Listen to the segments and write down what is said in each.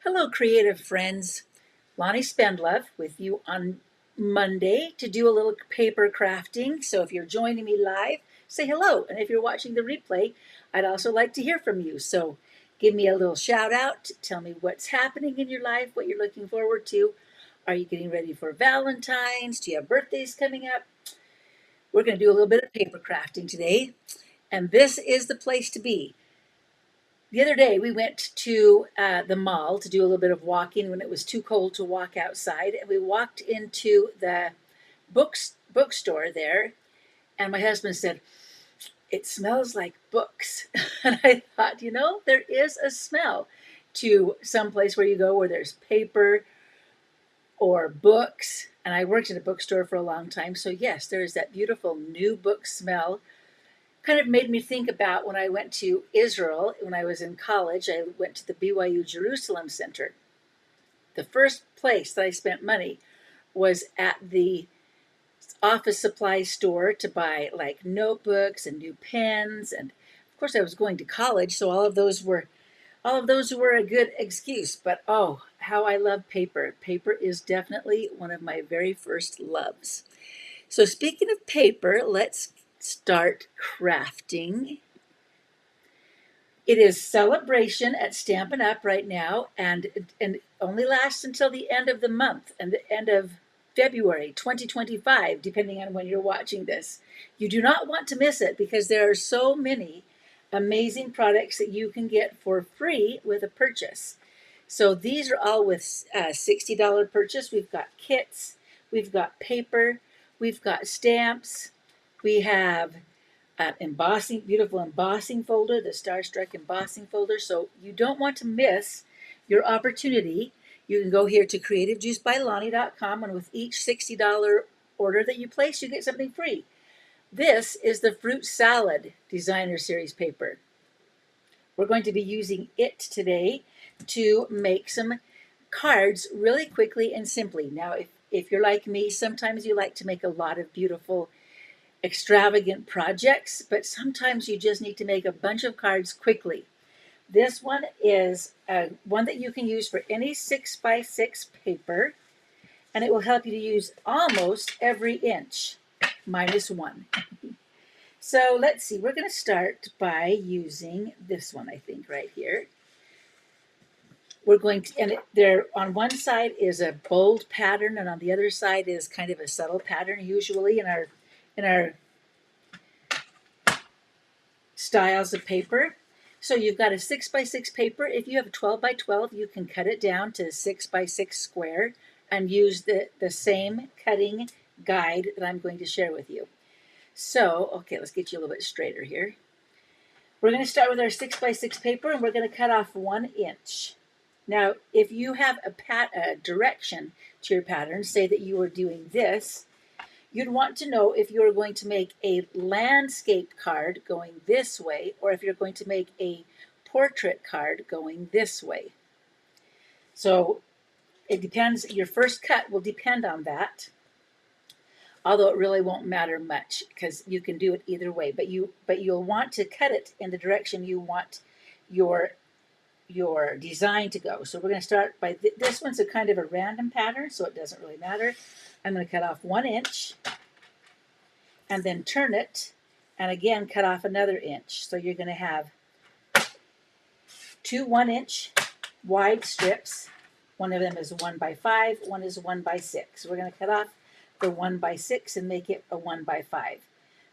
Hello, creative friends. Lonnie Spendlove with you on Monday to do a little paper crafting. So if you're joining me live, say hello. And if you're watching the replay, I'd also like to hear from you. So give me a little shout out. Tell me what's happening in your life, what you're looking forward to. Are you getting ready for Valentine's? Do you have birthdays coming up? We're going to do a little bit of paper crafting today. And this is the place to be. The other day we went to the mall to do a little bit of walking when it was too cold to walk outside, and we walked into the bookstore there, and my husband said, "It smells like books." And I thought, there is a smell to some place where you go where there's paper or books. And I worked in a bookstore for a long time, so yes, there is that beautiful new book smell. Kind of made me think about when I went to Israel when I was in college. I went to the BYU Jerusalem Center. The first place that I spent money was at the office supply store to buy like notebooks and new pens, and of course I was going to college, so all of those were a good excuse. But oh, how I love paper. Paper is definitely one of my very first loves. So speaking of paper, let's start crafting. It is Sale-a-Bration at Stampin' Up right now, and only lasts until the end of the month and the end of February 2025, depending on when you're watching this. You do not want to miss it because there are so many amazing products that you can get for free with a purchase. So these are all with a $60 purchase. We've got kits, we've got paper, we've got stamps, we have embossing, beautiful embossing folder, the Starstruck embossing folder. So you don't want to miss your opportunity. You can go here to creativejuicebylonnie.com, and with each $60 order that you place, you get something free. This is the Fruit Salad Designer Series paper. We're going to be using it today to make some cards really quickly and simply. Now, if you're like me, sometimes you like to make a lot of beautiful extravagant projects, but sometimes you just need to make a bunch of cards quickly. This one is one that you can use for any 6x6 paper, and it will help you to use almost every inch, -1. So let's see, we're going to start by using this one, I think, right here. We're going to, and there on one side is a bold pattern, and on the other side is kind of a subtle pattern, usually in our styles of paper. So you've got a 6x6 paper. If you have a 12x12, you can cut it down to 6x6 square and use the same cutting guide that I'm going to share with you. So, okay, let's get you a little bit straighter here. We're going to start with our 6x6 paper, and we're going to cut off 1 inch. Now, if you have a direction to your pattern, say that you were doing this, you'd want to know if you're going to make a landscape card going this way, or if you're going to make a portrait card going this way. So it depends. Your first cut will depend on that, although it really won't matter much because you can do it either way. But you'll want to cut it in the direction you want your design to go. So we're going to start by this one's a kind of a random pattern, so it doesn't really matter. I'm going to cut off 1 inch and then turn it and again cut off another inch. So you're going to have 2 1-inch wide strips. One of them is 1x5, one is 1x6. We're going to cut off the 1x6 and make it a 1x5.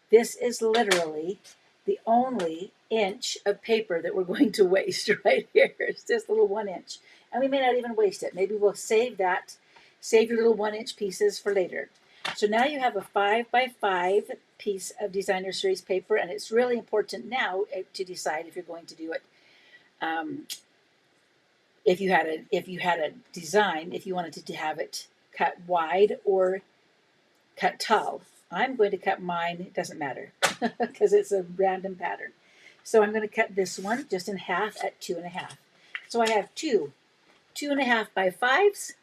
This is literally the only inch of paper that we're going to waste right here. It's this little 1 inch. And we may not even waste it. Maybe we'll save your little 1-inch pieces for later. So now you have a 5x5 piece of designer series paper, and it's really important now to decide if you're going to do it. If you had a design, if you wanted to have it cut wide or cut tall. I'm going to cut mine, it doesn't matter, because it's a random pattern. So I'm going to cut this one just in half at 2.5. So I have 2.5x5s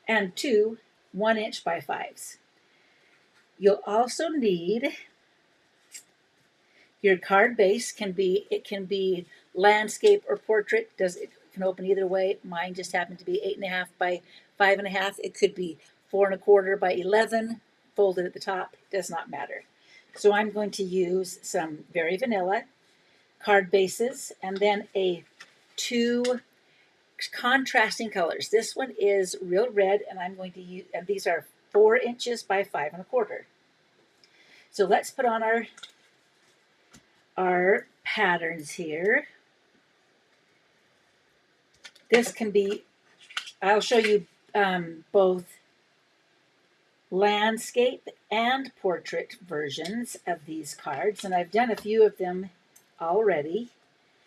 and 2 1-inch by 5s. You'll also need your card base. It can be landscape or portrait. It can open either way. Mine just happened to be 8.5 by 5.5. It could be 4.25 by 11, folded at the top. Does not matter. So I'm going to use some Very Vanilla card bases and then two contrasting colors. This one is Real Red, and I'm going to use, and these are 4 inches by 5.25. So let's put on our patterns here. This can be, I'll show you both landscape and portrait versions of these cards, and I've done a few of them already,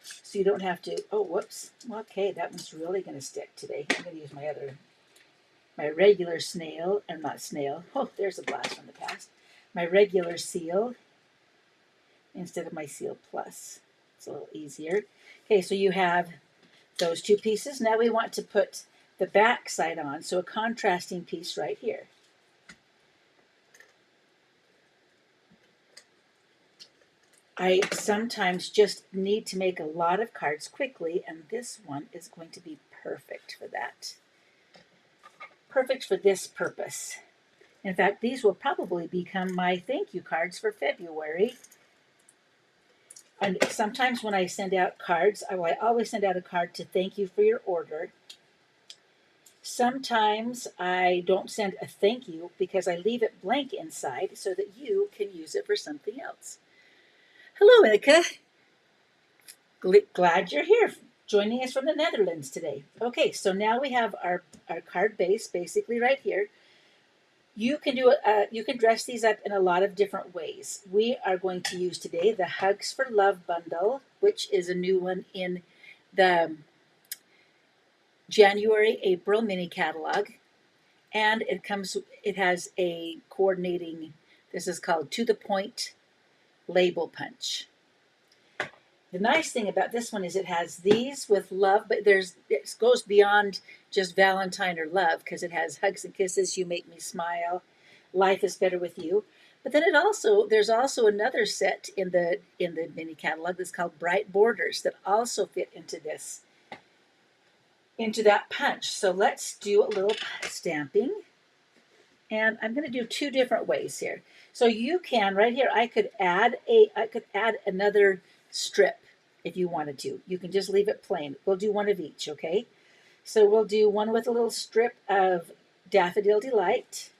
so you don't have to, oh, whoops, okay, that one's really going to stick today. I'm going to use my regular snail, or not snail, oh, there's a blast from the past, my regular seal instead of my Seal Plus. It's a little easier. Okay, so you have those 2 pieces. Now we want to put the back side on, so a contrasting piece right here. I sometimes just need to make a lot of cards quickly, and this one is going to be perfect for that. Perfect for this purpose. In fact, these will probably become my thank you cards for February. And sometimes when I send out cards, I always send out a card to thank you for your order. Sometimes I don't send a thank you because I leave it blank inside so that you can use it for something else. Hello, Ilka. Glad you're here, joining us from the Netherlands today. Okay, so now we have our card base basically right here. You can you can dress these up in a lot of different ways. We are going to use today the Hugs for Love bundle, which is a new one in the January-April mini catalog, and it has a coordinating, this is called To the Point label punch. The nice thing about this one is it has these with love, but it goes beyond just Valentine or love, because it has Hugs and Kisses, You Make Me Smile, Life is Better With You. But then there's also another set in the mini catalog that's called Bright Borders that also fit into that punch. So let's do a little stamping. And I'm going to do 2 different ways here. So you can, right here, I could add another strip if you wanted to. You can just leave it plain. We'll do one of each, okay? So we'll do one with a little strip of Daffodil Delight.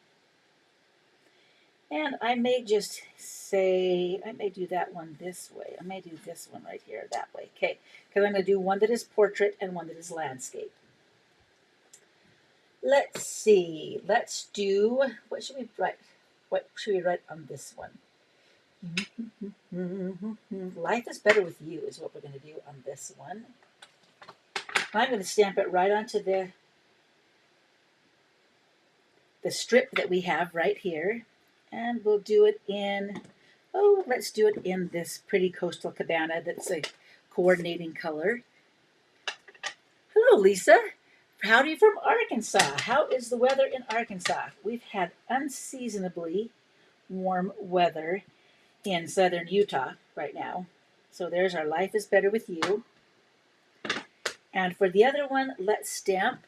And I may just say, I may do that one this way. I may do this one right here that way. Okay, because I'm going to do one that is portrait and one that is landscape. Let's see. Let's do, what should we write? What should we write on this one? Life is Better With You is what we're going to do on this one. I'm going to stamp it right onto the strip that we have right here. And we'll do it in, let's do it in this pretty Coastal Cabana that's a coordinating color. Hello, Lisa. Howdy from Arkansas. How is the weather in Arkansas? We've had unseasonably warm weather in southern Utah right now. So there's our Life is Better With You. And for the other one, let's stamp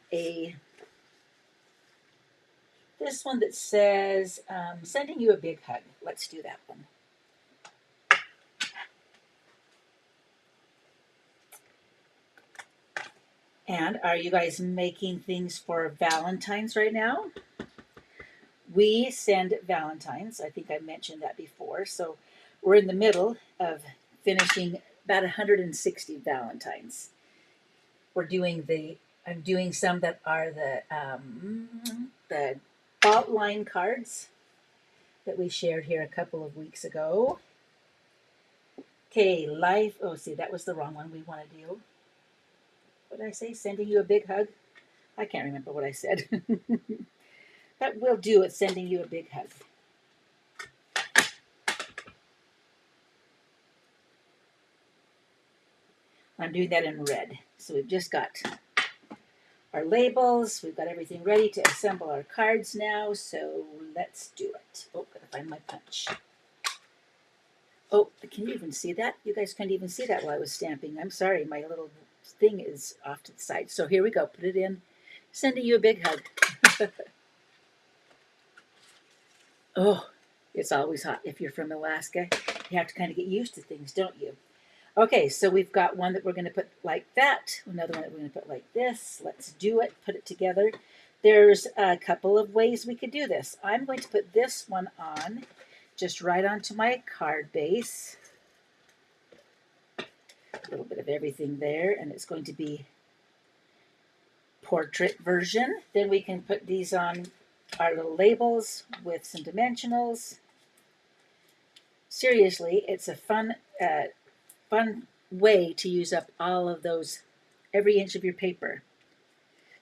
this one that says, Sending You a Big Hug. Let's do that one. And are you guys making things for Valentine's right now? We send Valentine's. I think I mentioned that before. So we're in the middle of finishing about 160 Valentines. I'm doing some that are the fault line cards that we shared here a couple of weeks ago. Okay, see, that was the wrong one we want to do. What did I say? Sending You a Big Hug? I can't remember what I said. But we'll do it, Sending You a Big Hug. I'm doing that in red. So we've just got our labels. We've got everything ready to assemble our cards now. So let's do it. Oh, gotta find my punch. Oh, can you even see that? You guys couldn't even see that while I was stamping. I'm sorry, my little thing is off to the side. So here we go. Put it in. Sending you a big hug. Oh, it's always hot. If you're from Alaska, you have to kind of get used to things, don't you? Okay, so we've got one that we're going to put like that, another one that we're going to put like this. Let's do it, put it together. There's a couple of ways we could do this. I'm going to put this one on, just right onto my card base. A little bit of everything there, and it's going to be portrait version. Then we can put these on our little labels with some dimensionals. Seriously, it's a fun way to use up all of those, every inch of your paper.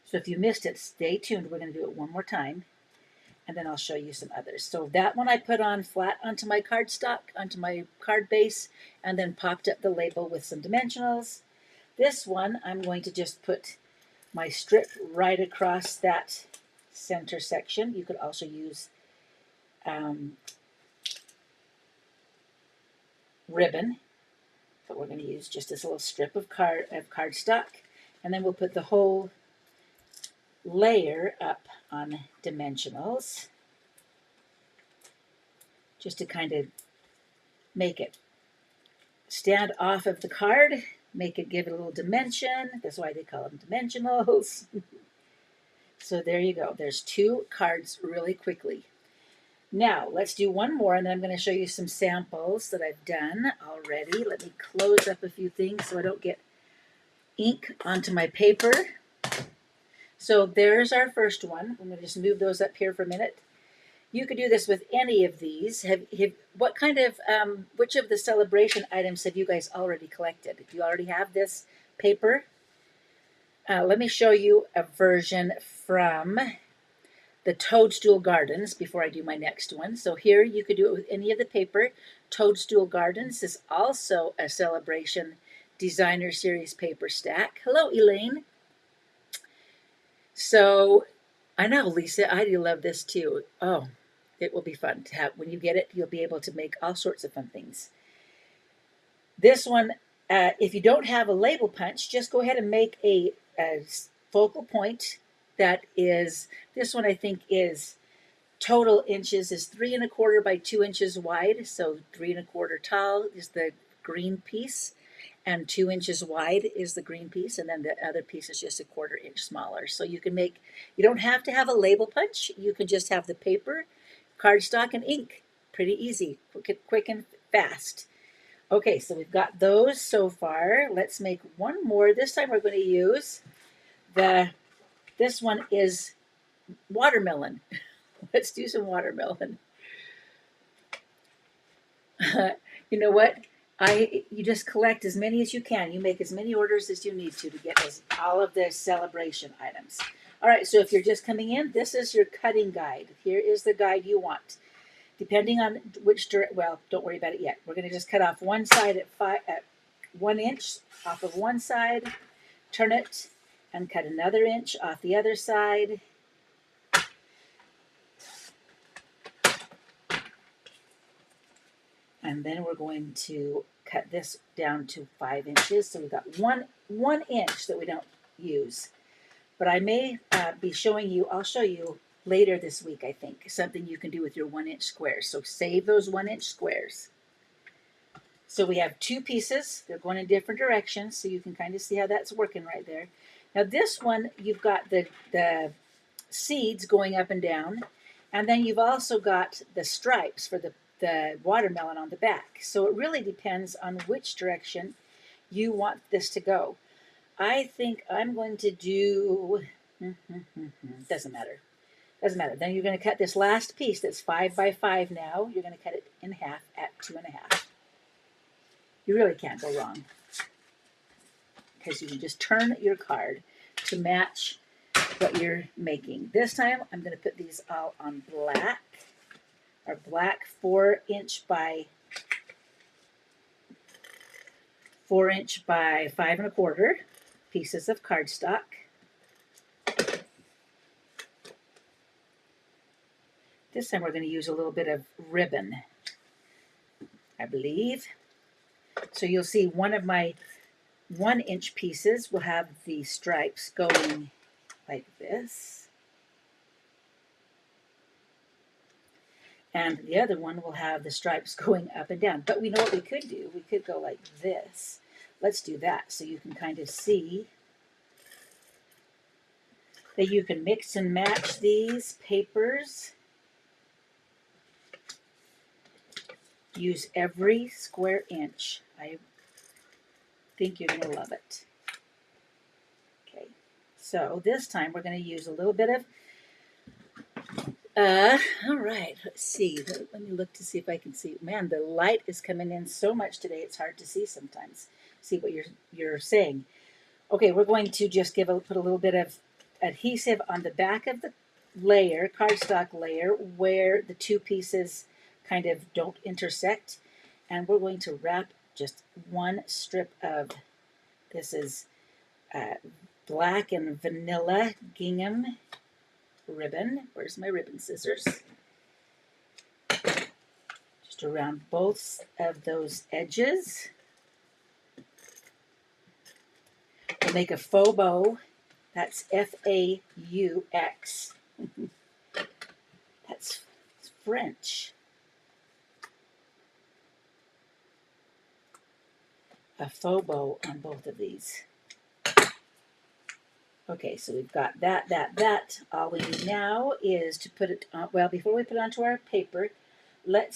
So if you missed it, stay tuned. We're going to do it one more time, and then I'll show you some others. So that one I put on flat onto my cardstock, onto my card base, and then popped up the label with some dimensionals. This one, I'm going to just put my strip right across that center section. You could also use ribbon, but we're going to use just this little strip of cardstock, and then we'll put the whole layer up on dimensionals, just to kind of make it stand off of the card, make it, give it a little dimension. That's why they call them dimensionals. So there you go. There's 2 cards really quickly. Now let's do one more, and then I'm going to show you some samples that I've done already. Let me close up a few things so I don't get ink onto my paper. So there's our first one. I'm going to just move those up here for a minute. You could do this with any of these. What kind of, which of the celebration items have you guys already collected? Do you already have this paper? Let me show you a version from the Toadstool Gardens before I do my next one. So here you could do it with any of the paper. Toadstool Gardens is also a Sale-a-Bration Designer Series paper stack. Hello, Elaine. So I know, Lisa, I do love this too. Oh, it will be fun to have. When you get it, you'll be able to make all sorts of fun things. This one, if you don't have a label punch, just go ahead and make a focal point that is, this one I think is total inches is 3 1/4 by 2 inches wide. So 3 1/4 tall is the green piece, and 2 inches wide is the green piece, and then the other piece is just a 1/4 inch smaller. So you can make, you don't have to have a label punch. You can just have the paper, cardstock, and ink. Pretty easy, quick and fast. Okay, so we've got those so far. Let's make one more. This time we're going to use this one is watermelon. Let's do some watermelon. You know what? You just collect as many as you can. You make as many orders as you need to get all of the celebration items. All right, so if you're just coming in, this is your cutting guide. Here is the guide you want. Depending on which direction, well, don't worry about it yet. We're going to just cut off one side at 1 inch off of one side, turn it, and cut another inch off the other side. And then we're going to cut this down to 5 inches. So we've got one inch that we don't use. But I may be showing you, I'll show you later this week, I think, something you can do with your 1 inch squares. So save those 1 inch squares. So we have 2 pieces. They're going in different directions, so you can kind of see how that's working right there. Now this one, you've got the seeds going up and down, and then you've also got the stripes for the watermelon on the back. So it really depends on which direction you want this to go. I think I'm going to do, doesn't matter. Doesn't matter. Then you're going to cut this last piece that's 5 by 5 now. You're going to cut it in half at 2 1/2. You really can't go wrong, because you can just turn your card to match what you're making. This time I'm going to put these all on black, or black 4 inch by 5 1/4 pieces of cardstock. This time we're going to use a little bit of ribbon, I believe. So you'll see one of my 1-inch pieces will have the stripes going like this. And the other one will have the stripes going up and down. But we know what we could do. We could go like this. Let's do that so you can kind of see that you can mix and match these papers. Use every square inch. I think you're going to love it. Okay, so this time we're going to use a little bit of all right, let's see. Let me look to see if I can see. Man, the light is coming in so much today, it's hard to see sometimes. See what you're saying. Okay, we're going to just put a little bit of adhesive on the back of the layer, cardstock layer, where the two pieces kind of don't intersect. And we're going to wrap just one strip of, this is black and vanilla gingham ribbon. Where's my ribbon scissors? Just around both of those edges. We'll make a faux bow. That's F-A-U-X. That's French. A faux bow on both of these. Okay, so we've got that. All we need now is to put it on, well, before we put it onto our paper, we're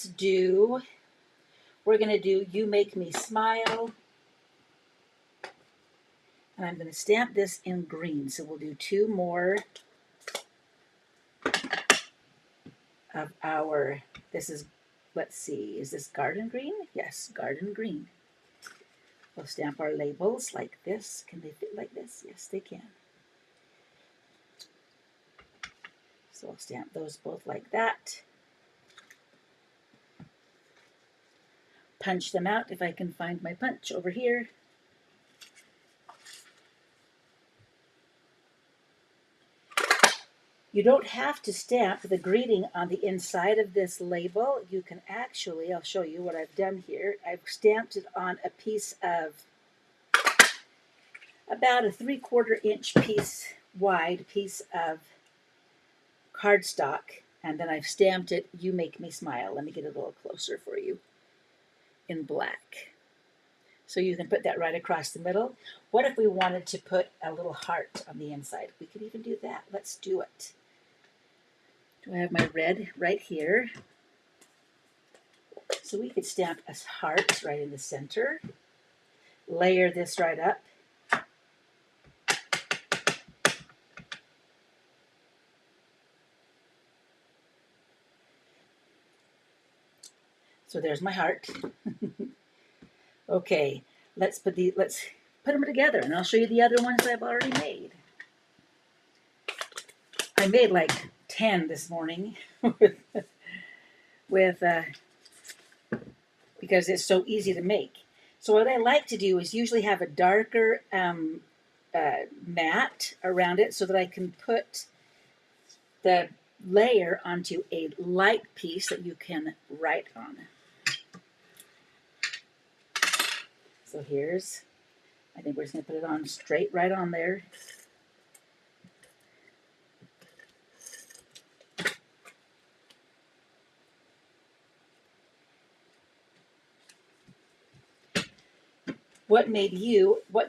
going to do You Make Me Smile. And I'm going to stamp this in green. So we'll do 2 more of our, this is, let's see, is this garden green? Yes, garden green. We'll stamp our labels like this. Can they fit like this? Yes, they can. So I'll stamp those both like that. Punch them out if I can find my punch over here. You don't have to stamp the greeting on the inside of this label. You can actually, I'll show you what I've done here. I've stamped it on a piece of about a 3/4 inch piece wide piece of cardstock, and then I've stamped it, You Make Me Smile. Let me get it a little closer for you in black. So you can put that right across the middle. What if we wanted to put a little heart on the inside? We could even do that. Let's do it. Do I have my red right here? So we could stamp a heart right in the center. Layer this right up. So there's my heart. Okay, let's put them together, and I'll show you the other ones I've already made. I made like 10 this morning with because it's so easy to make. So what I like to do is usually have a darker mat around it so that I can put the layer onto a light piece that you can write on. So here's, I think we're just going to put it on straight right on there. What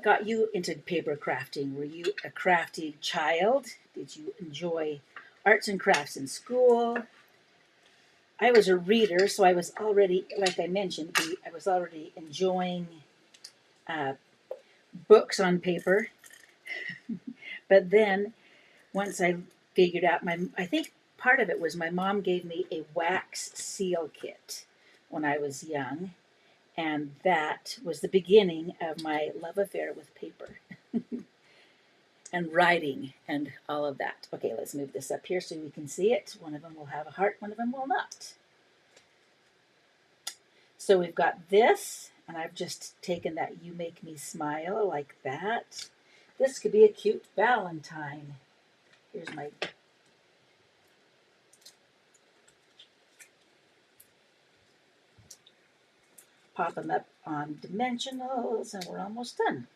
got you into paper crafting? Were you a crafty child? Did you enjoy arts and crafts in school? I was a reader, so I was already, like I mentioned, I was already enjoying books on paper. But then once I figured out I think part of it was my mom gave me a wax seal kit when I was young. And that was the beginning of my love affair with paper and writing and all of that. Okay, let's move this up here so we can see it. One of them will have a heart, one of them will not. So we've got this, and I've just taken that You Make Me Smile like that. This could be a cute Valentine. Here's my pop them up on dimensionals, and we're almost done.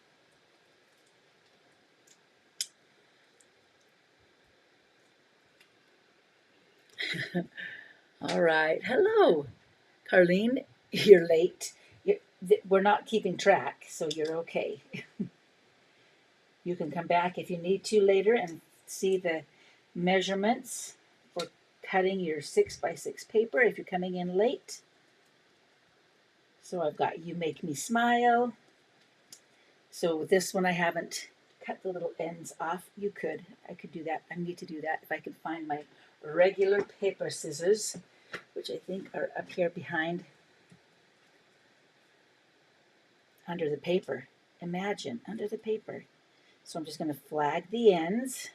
All right. Hello, Carlene. You're late. We're not keeping track, so you're okay. You can come back if you need to later and see the measurements for cutting your 6x6 paper if you're coming in late. So I've got You Make Me Smile. So this one I haven't cut the little ends off. I could do that. I need to do that if I can find my regular paper scissors, which I think are up here behind under the paper. Imagine, under the paper. So I'm just going to flag the ends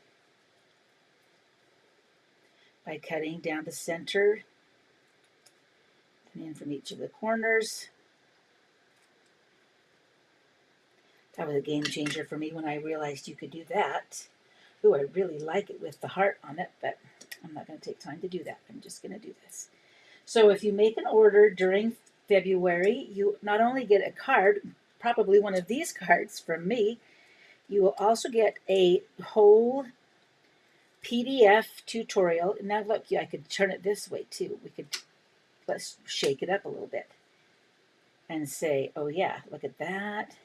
by cutting down the center and in from each of the corners. That was a game changer for me when I realized you could do that. Ooh, I really like it with the heart on it, but I'm not going to take time to do that. I'm just going to do this. So if you make an order during February, you not only get a card, probably one of these cards from me, you will also get a whole PDF tutorial. Now look, I could turn it this way too. Let's shake it up a little bit and say, oh yeah, look at that.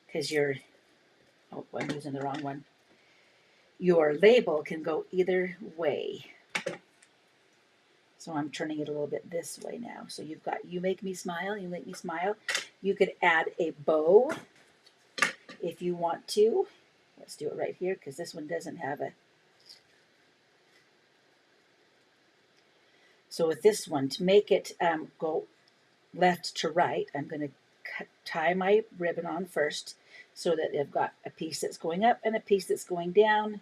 Because I'm using the wrong one. Your label can go either way. So I'm turning it a little bit this way now. So you've got You Make Me Smile, You Make Me Smile. You could add a bow if you want to. Let's do it right here because this one doesn't have a. So with this one, to make it go left to right, I'm going to tie my ribbon on first so that I've got a piece that's going up and a piece that's going down.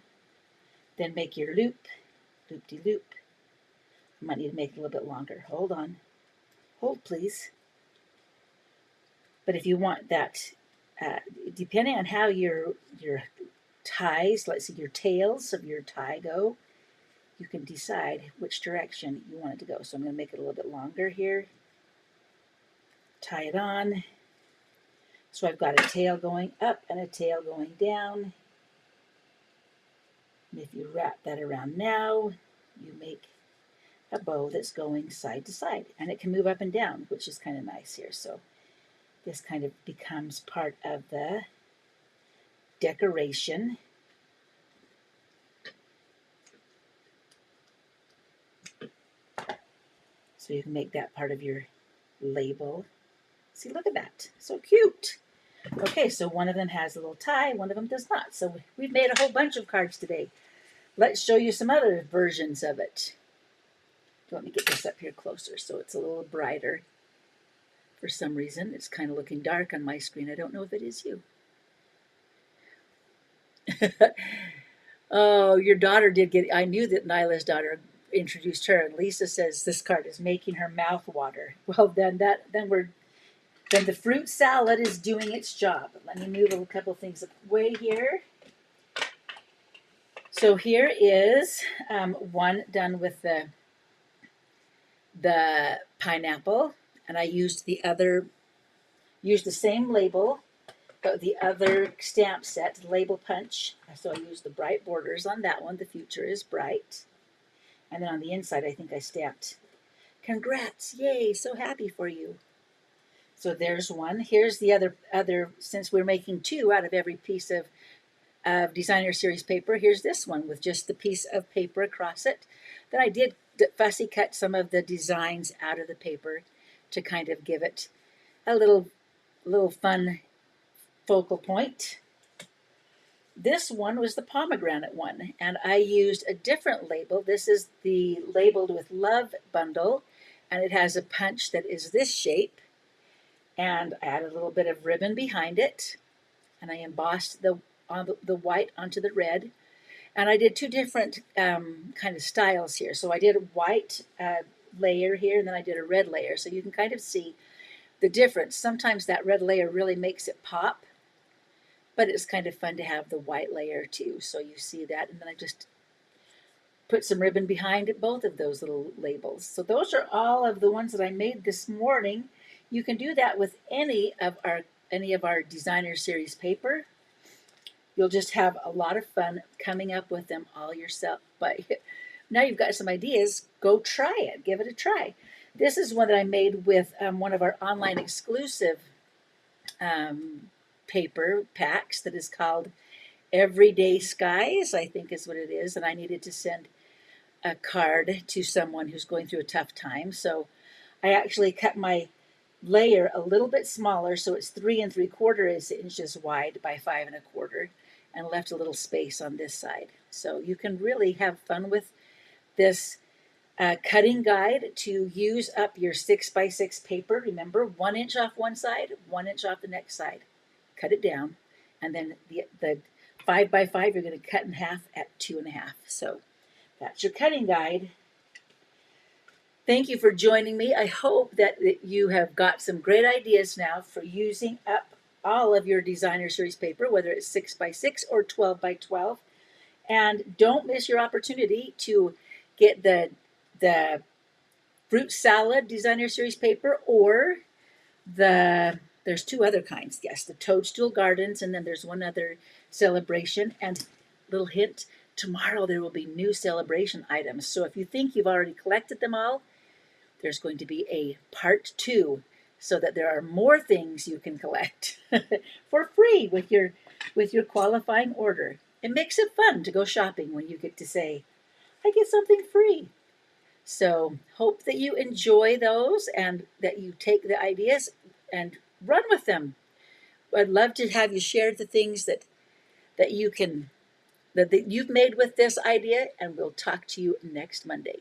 Then make your loop, loop-de-loop. You might need to make it a little bit longer. Hold on. Hold, please. But if you want that, depending on how your ties, let's see, your tails of your tie go, you can decide which direction you want it to go. So I'm going to make it a little bit longer here. Tie it on. So I've got a tail going up and a tail going down. And if you wrap that around now, you make a bow that's going side to side. And it can move up and down, which is kind of nice here. So this kind of becomes part of the decoration. So you can make that part of your label. See, look at that. So cute. Okay, so one of them has a little tie, one of them does not. So we've made a whole bunch of cards today. Let's show you some other versions of it. Let me get this up here closer so it's a little brighter. For some reason, it's kind of looking dark on my screen. I don't know if it is you. Oh, your daughter did get, I knew that Nyla's daughter introduced her, and Lisa says this card is making her mouth water. Well, then the fruit salad is doing its job. Let me move a couple things away here. So here is one done with the pineapple, and I used the same label, but the other stamp set, label punch. So I used the bright borders on that one. The future is bright. And then on the inside, I think I stamped, congrats, yay, so happy for you. So there's one. Here's the other, since we're making two out of every piece of designer series paper, here's this one with just the piece of paper across it. Then I did fussy cut some of the designs out of the paper to kind of give it a little fun focal point. This one was the pomegranate one, and I used a different label. This is the labeled with love bundle, and it has a punch that is this shape, and I added a little bit of ribbon behind it, and I embossed the white onto the red, and I did two different kind of styles here. So I did a white layer here, and then I did a red layer, so you can kind of see the difference. Sometimes that red layer really makes it pop, but it's kind of fun to have the white layer too. So you see that, and then I just put some ribbon behind it, both of those little labels. So those are all of the ones that I made this morning. You can do that with any of our designer series paper. you'll just have a lot of fun coming up with them all yourself. But now you've got some ideas, go try it, give it a try. This is one that I made with one of our online exclusive paper packs that is called Everyday Skies, I think is what it is. And I needed to send a card to someone who's going through a tough time. So I actually cut my layer a little bit smaller, so it's 3 3/4 inches wide by 5 1/4, and left a little space on this side. So you can really have fun with this cutting guide to use up your 6x6 paper. Remember, 1 inch off one side, 1 inch off the next side. Cut it down, and then the 5x5 you're going to cut in half at 2 1/2. So that's your cutting guide. Thank you for joining me. I hope that you have got some great ideas now for using up all of your designer series paper, whether it's 6x6 or 12x12. And don't miss your opportunity to get the fruit salad designer series paper, or there's two other kinds. Yes, the toadstool gardens, and then there's one other Sale-a-Bration. And little hint, tomorrow there will be new Sale-a-Bration items. So if you think you've already collected them all, there's going to be a part 2, so that there are more things you can collect for free with your qualifying order. It makes it fun to go shopping when you get to say, I get something free. So hope that you enjoy those and that you take the ideas and run with them. I'd love to have you share the things that you've made with this idea, and we'll talk to you next Monday.